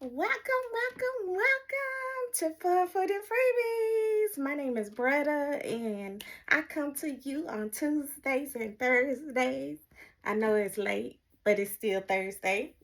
Welcome to Fun Food and Freebies. My name is Bretta, and I come to you on Tuesdays and Thursdays. I know it's late, but it's still Thursday.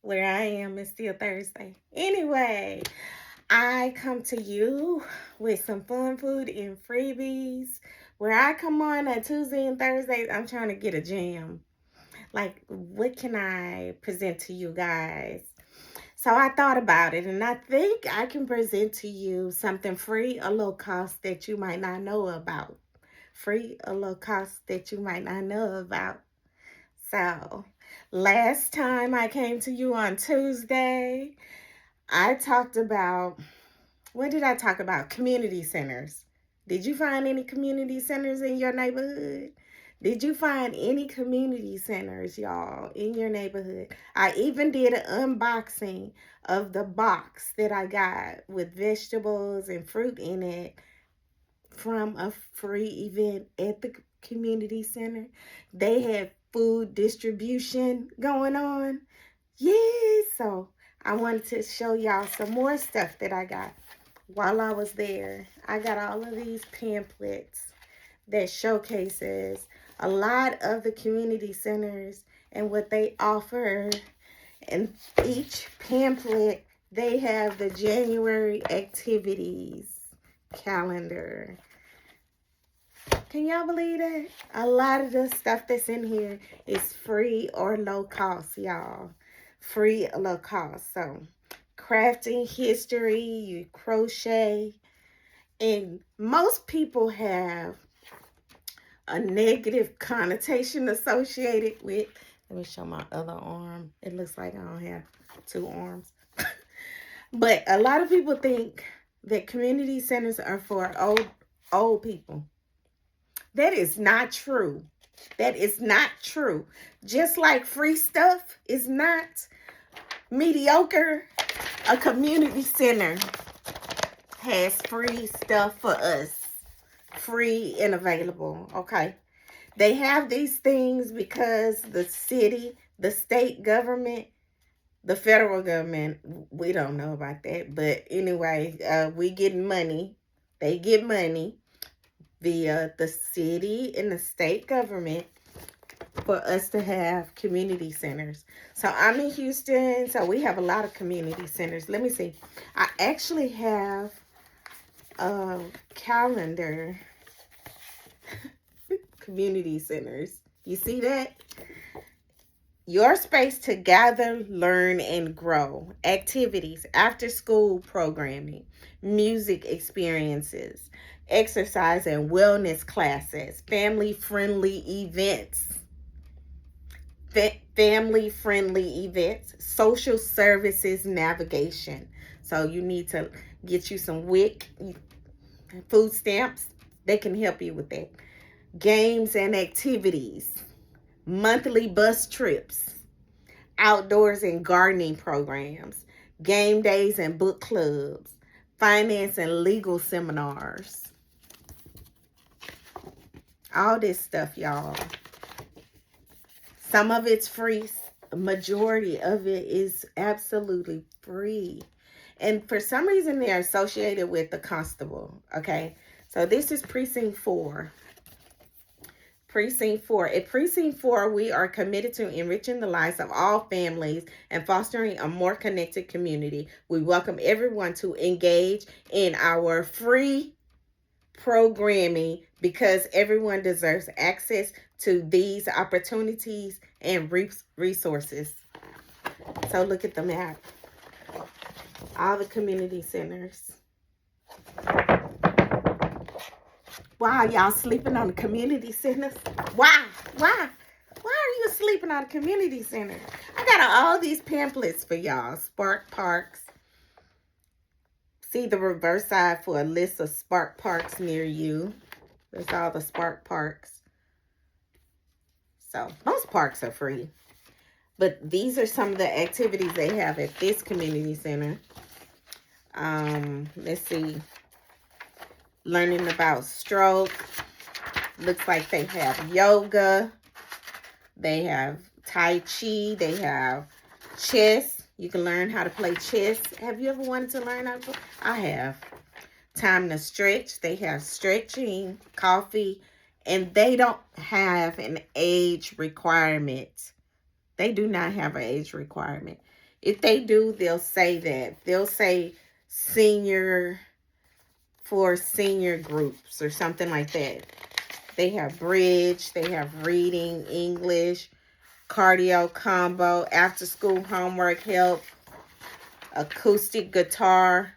Where I am, it's still Thursday. Anyway, I come to you with some fun food and freebies. Where I come on Tuesday and Thursdays, I'm trying to get a jam. Like, what can I present to you guys? So I thought about it, and I think I can present to you something free or low cost that you might not know about. Free or low cost that you might not know about. So last time I came to you on Tuesday, I talked about, what did I talk about? Community centers. Did you find any community centers in your neighborhood? Did you find any community centers, y'all, in your neighborhood? I even did an unboxing of the box that I got with vegetables and fruit in it from a free event at the community center. They had food distribution going on. Yeah, so I wanted to show y'all some more stuff that I got while I was there. I got all of these pamphlets that showcases a lot of the community centers and what they offer. And each pamphlet, they have the January activities calendar. Can y'all believe that? A lot of the stuff that's in here is free or low cost, y'all. Free or low cost. So, crafting history, you crochet, and most people have a negative connotation associated with. Let me show my other arm. It looks like I don't have two arms. But a lot of people think that community centers are for old people. That is not true. That is not true. Just like free stuff is not mediocre, a community center has free stuff for us. Free and available, okay? They have these things because the city, the state government, the federal government, we don't know about that. But anyway, we get money. They get money via the city and the state government for us to have community centers. So I'm in Houston, so we have a lot of community centers. Let me see. I actually have a calendar. Community centers. You see that? Your space to gather, learn, and grow. Activities, after school programming, music experiences, exercise and wellness classes, family friendly events. Family friendly events, social services navigation. So you need to get you some WIC food stamps. They can help you with that. Games and activities, monthly bus trips, outdoors and gardening programs, game days and book clubs, finance and legal seminars. All this stuff, y'all. Some of it's free. A majority of it is absolutely free. And for some reason, they're associated with the constable, okay? So this is Precinct 4. Precinct 4. At Precinct 4, we are committed to enriching the lives of all families and fostering a more connected community. We welcome everyone to engage in our free programming because everyone deserves access to these opportunities and resources. So look at the map. All the community centers. Why y'all sleeping on the community centers? Why? Why are you sleeping on the community center? I got all these pamphlets for y'all. Spark parks. See the reverse side for a list of spark parks near you. There's all the spark parks. So most parks are free. But these are some of the activities they have at this community center. Let's see. Learning about stroke. Looks like they have yoga. They have Tai Chi. They have chess. You can learn how to play chess. Have you ever wanted to learn how to play? I have. Time to stretch. They have stretching, coffee, and they don't have an age requirement. They do not have an age requirement. If they do, they'll say that. They'll say senior for senior groups or something like that. They have bridge, they have reading, English, cardio combo, after school homework help, acoustic guitar,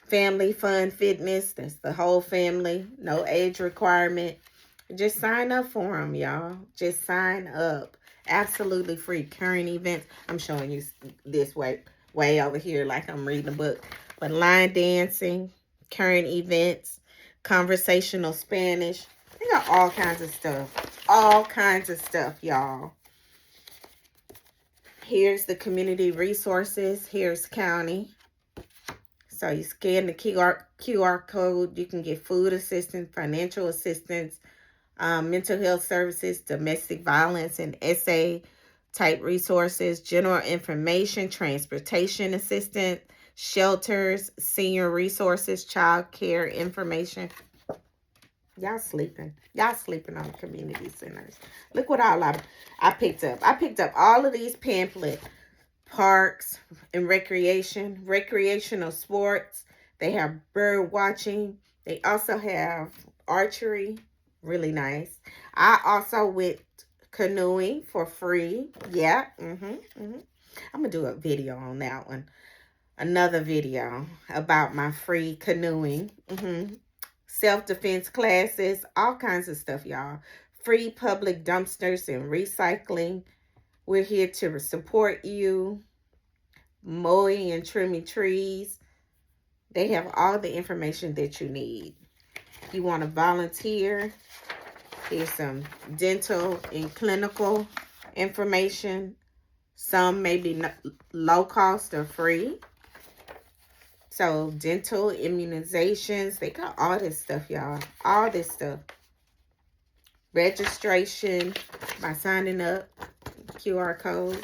family fun fitness. That's the whole family. No age requirement. Just sign up for them, y'all. Just sign up. Absolutely free. Current events. I'm showing you this way over here like I'm reading a book. But line dancing, current events, conversational Spanish. They got all kinds of stuff. All kinds of stuff, y'all. Here's the community resources. Here's county. So you scan the QR code. You can get food assistance, financial assistance, mental health services, domestic violence and essay type resources, general information, transportation assistance, shelters, senior resources, child care information. Y'all sleeping. Y'all sleeping on community centers. Look what all I picked up. I picked up all of these pamphlets. Parks and recreational sports. They have bird watching. They also have archery. Really nice. I also went canoeing for free. Yeah. I'm going to do a video on that one. Another video about my free canoeing. Self-defense classes. All kinds of stuff, y'all. Free public dumpsters and recycling. We're here to support you. Mowing and trimming trees. They have all the information that you need. If you want to volunteer, here's some dental and clinical information. Some may be low cost or free. So dental immunizations. They got all this stuff, y'all. All this stuff. Registration by signing up. QR code.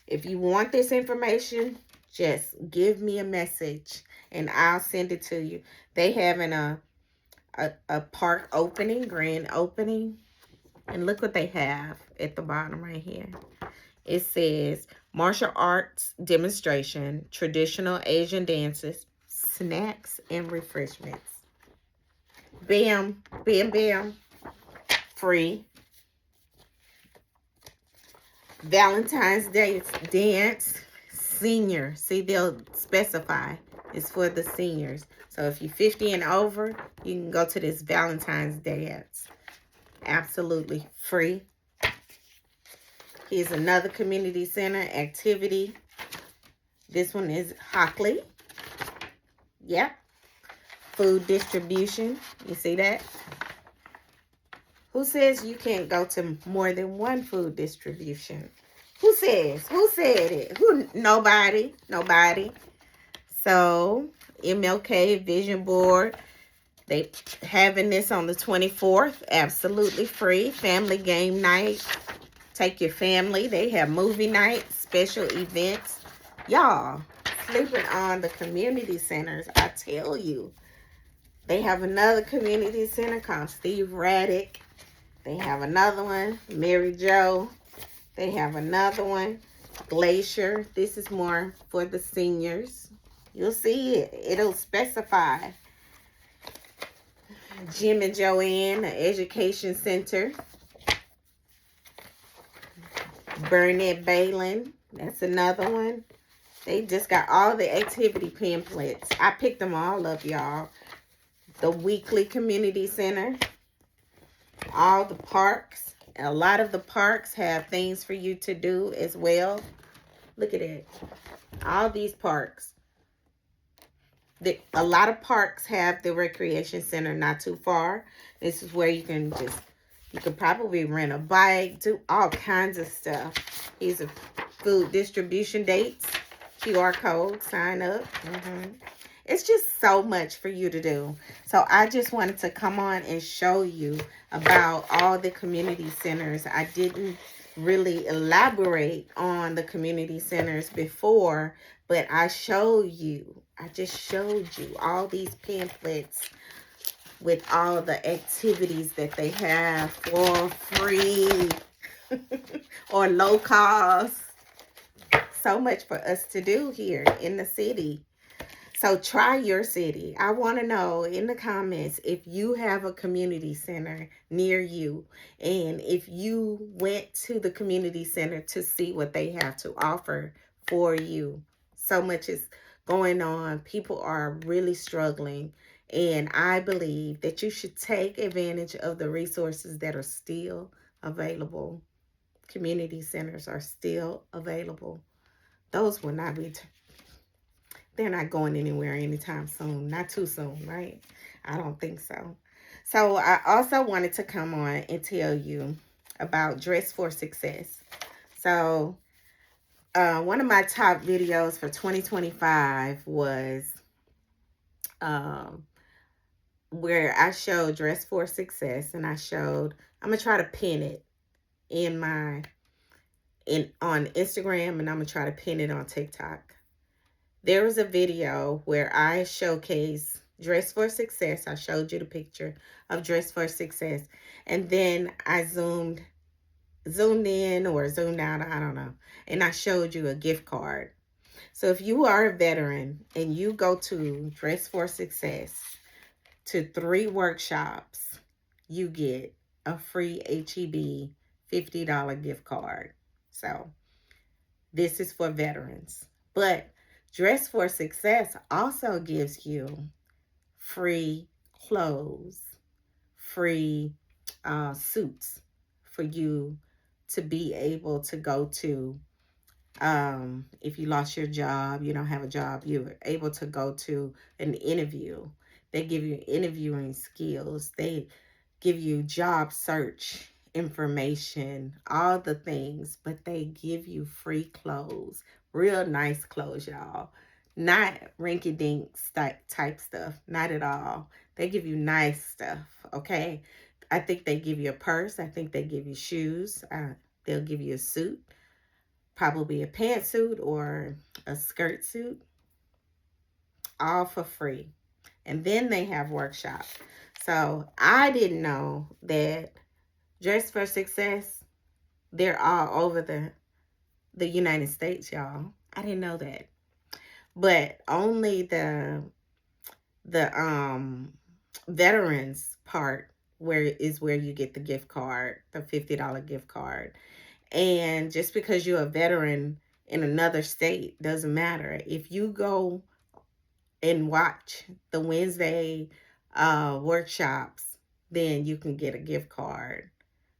If you want this information, just give me a message and I'll send it to you. They having a park opening, grand opening. And look what they have at the bottom right here. It says martial arts demonstration, traditional Asian dances, snacks and refreshments. Bam, bam, bam. Free. Valentine's Day dance, senior. See, they'll specify it's for the seniors. So if you're 50 and over, you can go to this Valentine's dance. Absolutely free. Here's another community center activity. This one is Hockley. Yep. Food distribution. You see that? Who says you can't go to more than one food distribution? Who says? Who said it? Who? Nobody. Nobody. So, MLK Vision Board. They having this on the 24th. Absolutely free. Family game night. Take your family. They have movie nights, special events. Y'all, sleeping on the community centers. I tell you. They have another community center called Steve Raddick. They have another one, Mary Jo. They have another one, Glacier. This is more for the seniors. You'll see it. It'll specify. Jim and Joanne, the Education Center. Burnett Balin. That's another one. They just got all the activity pamphlets. I picked them all up, y'all. The Weekly Community Center. All the parks. A lot of the parks have things for you to do as well. Look at it. All these parks. A lot of parks have the recreation center not too far. This is where you can probably rent a bike, do all kinds of stuff. These are food distribution dates, QR code, sign up. It's just so much for you to do. So I just wanted to come on and show you about all the community centers. I didn't really elaborate on the community centers before, but I just showed you all these pamphlets with all the activities that they have for free or low cost. So much for us to do here in the city. So try your city. I want to know in the comments if you have a community center near you and if you went to the community center to see what they have to offer for you. So much is going on. People are really struggling. And I believe that you should take advantage of the resources that are still available. Community centers are still available. Those will not be they're not going anywhere anytime soon. Not too soon, right? I don't think so. So I also wanted to come on and tell you about Dress for Success. So one of my top videos for 2025 was where I showed Dress for Success, and I'm gonna try to pin it on Instagram, and I'm gonna try to pin it on TikTok. There was a video where I showcased Dress for Success. I showed you the picture of Dress for Success. And then I zoomed in or zoomed out, I don't know. And I showed you a gift card. So if you are a veteran and you go to Dress for Success to 3 workshops, you get a free HEB $50 gift card. So this is for veterans. But Dress for Success also gives you free clothes, free suits for you to be able to go to. If you lost your job, you don't have a job, you're able to go to an interview. They give you interviewing skills. They give you job search information, all the things, but they give you free clothes, real nice clothes, y'all. Not rinky dink type stuff, not at all. They give you nice stuff, okay? I think they give you a purse. I think they give you shoes. They'll give you a suit, probably a pantsuit or a skirt suit, all for free. And then they have workshops. So I didn't know that Dress for Success, they're all over the United States, y'all. I didn't know that. But only the veterans part where you get the gift card, the $50 gift card. And just because you're a veteran in another state doesn't matter. If you go and watch the Wednesday workshops, then you can get a gift card.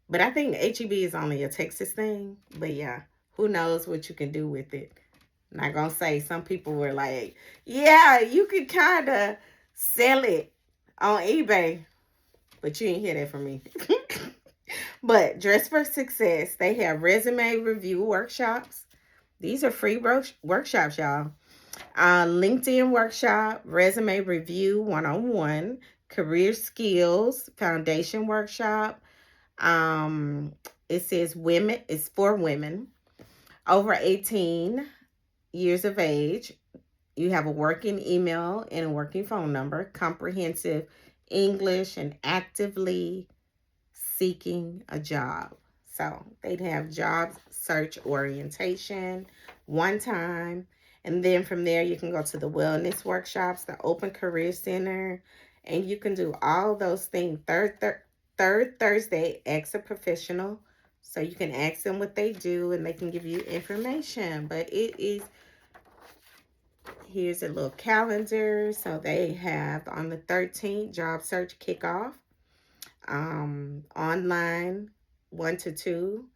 But I think HEB is only a Texas thing. But yeah, who knows what you can do with it. I'm not going to say, some people were like, yeah, you could kind of sell it on eBay. But you didn't hear that from me. But Dress for Success, they have resume review workshops. These are free workshops, y'all. LinkedIn workshop, resume review 101, career skills foundation workshop. It says women, it's for women over 18 years of age. You have a working email and a working phone number, comprehensive English, and actively seeking a job. So they'd have job search orientation one time. And then from there, you can go to the wellness workshops, the open career center, and you can do all those things. Third Thursday, ask a professional. So you can ask them what they do and they can give you information. But here's a little calendar. So they have on the 13th, job search kickoff. Online 1 to 2,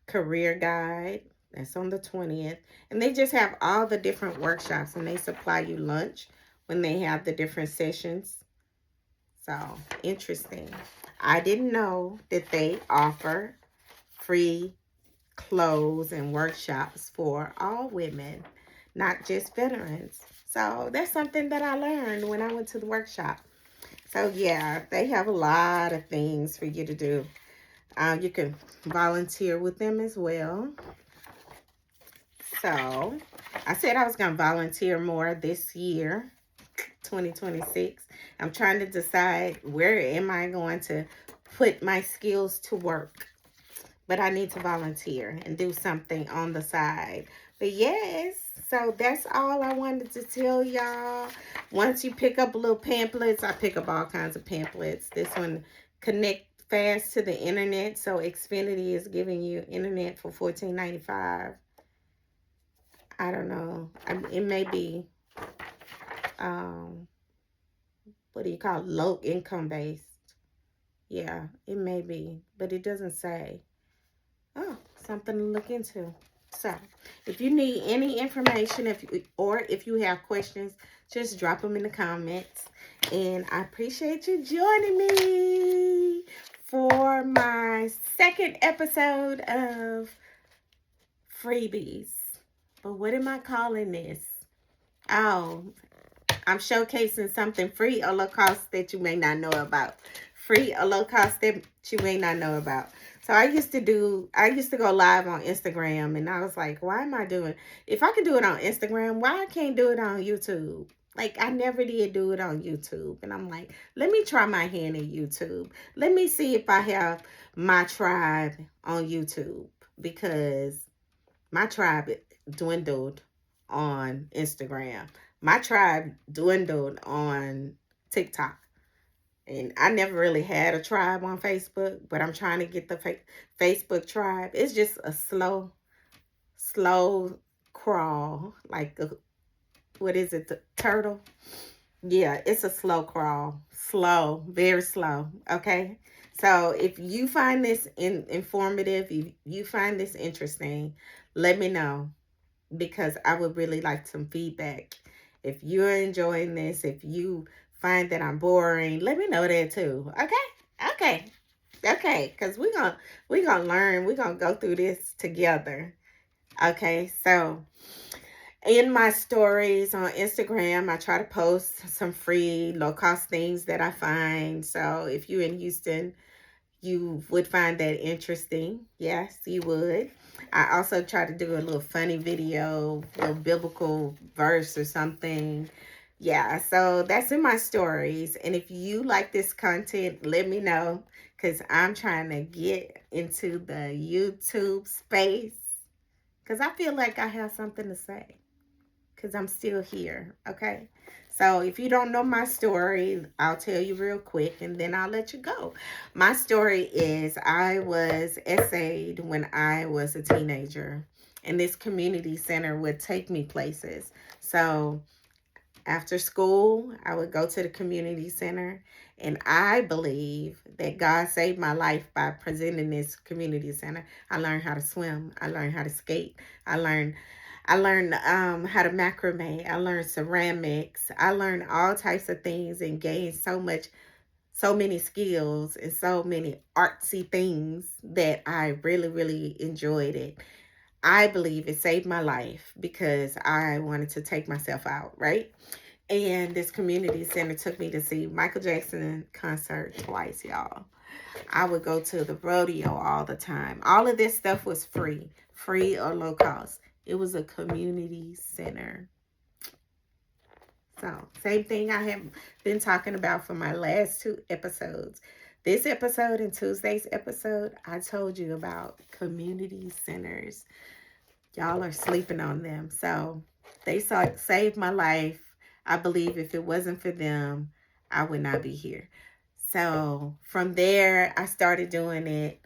career guide, that's on the 20th. And they just have all the different workshops, and they supply you lunch when they have the different sessions. So interesting. I didn't know that they offer free clothes and workshops for all women, not just veterans. So that's something that I learned when I went to the workshop. So yeah, they have a lot of things for you to do. You can volunteer with them as well. So I said I was going to volunteer more this year, 2026. I'm trying to decide where am I going to put my skills to work. But I need to volunteer and do something on the side. But yes, so that's all I wanted to tell y'all. Once you pick up little pamphlets, I pick up all kinds of pamphlets. This one connect fast to the internet. So Xfinity is giving you internet for $14.95. I don't know. It may be um what do you call it? Low income based. Yeah, it may be, but it doesn't say. Oh, something to look into. So, if you need any information, if you have questions, just drop them in the comments. And I appreciate you joining me for my second episode of Freebies. But what am I calling this? Oh, I'm showcasing something free or low cost that you may not know about. Free or low cost that you may not know about. So I used to go live on Instagram, and I was like, why am I doing, if I can do it on Instagram, why I can't do it on YouTube? Like, I never did do it on YouTube. And I'm like, let me try my hand at YouTube. Let me see if I have my tribe on YouTube, because my tribe dwindled on Instagram. My tribe dwindled on TikTok. And I never really had a tribe on Facebook, but I'm trying to get the Facebook tribe. It's just a slow crawl. Like, what is it, the turtle? Yeah, it's a slow crawl. Slow, very slow. Okay. So if you find this informative, you find this interesting, let me know, because I would really like some feedback. If you're enjoying this, if you find that I'm boring, let me know that too. Okay, because we're gonna learn. We're gonna go through this together. Okay, so in my stories on Instagram, I try to post some free low cost things that I find. So if you're in Houston, you would find that interesting. Yes, you would. I also try to do a little funny video, a little biblical verse or something. Yeah, so that's in my stories. And if you like this content, let me know, because I'm trying to get into the YouTube space, because I feel like I have something to say, because I'm still here. Okay. So if you don't know my story, I'll tell you real quick and then I'll let you go. My story is I was essayed when I was a teenager, and this community center would take me places. So after school, I would go to the community center, and I believe that God saved my life by presenting this community center. I learned how to swim. I learned how to skate. I learned how to macrame. I learned ceramics. I learned all types of things and gained so many skills and so many artsy things that I really, really enjoyed it. I believe it saved my life because I wanted to take myself out, right? And this community center took me to see Michael Jackson concert twice, y'all. I would go to the rodeo all the time. All of this stuff was free or low cost. It was a community center. So, same thing I have been talking about for my last two episodes. This episode and Tuesday's episode, I told you about community centers. Y'all are sleeping on them. So, they saved my life. I believe if it wasn't for them, I would not be here. So, from there, I started doing it.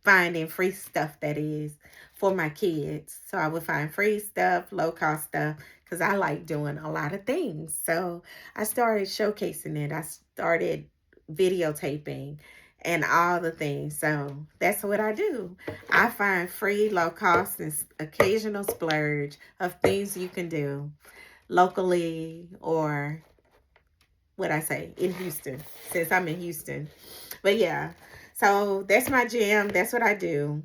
Finding free stuff, that is, for my kids. So I would find free stuff, low cost stuff, because I like doing a lot of things. So I started showcasing it. I started videotaping and all the things. So that's what I do. I find free, low cost, and occasional splurge of things you can do locally, or what I say, in Houston, since I'm in Houston. But yeah, so that's my jam. That's what I do.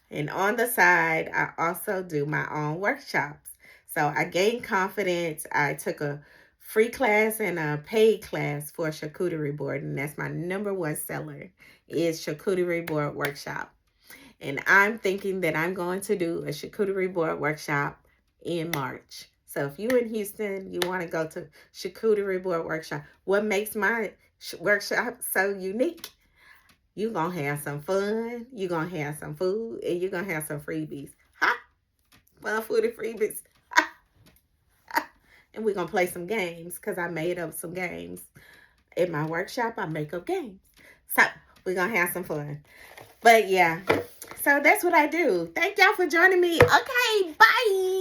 And on the side, I also do my own workshops. So I gained confidence. I took a free class and a paid class for charcuterie board, and that's my number one seller is charcuterie board workshop. And I'm thinking that I'm going to do a charcuterie board workshop in March. So if you're in Houston, you want to go to charcuterie board workshop. What makes my workshop so unique? You're going to have some fun, you're going to have some food, and you're going to have some freebies. Ha! Fun, food, and freebies. Ha! Ha! And we're going to play some games because I made up some games. In my workshop, I make up games. So we're going to have some fun. But yeah, so that's what I do. Thank y'all for joining me. Okay, bye.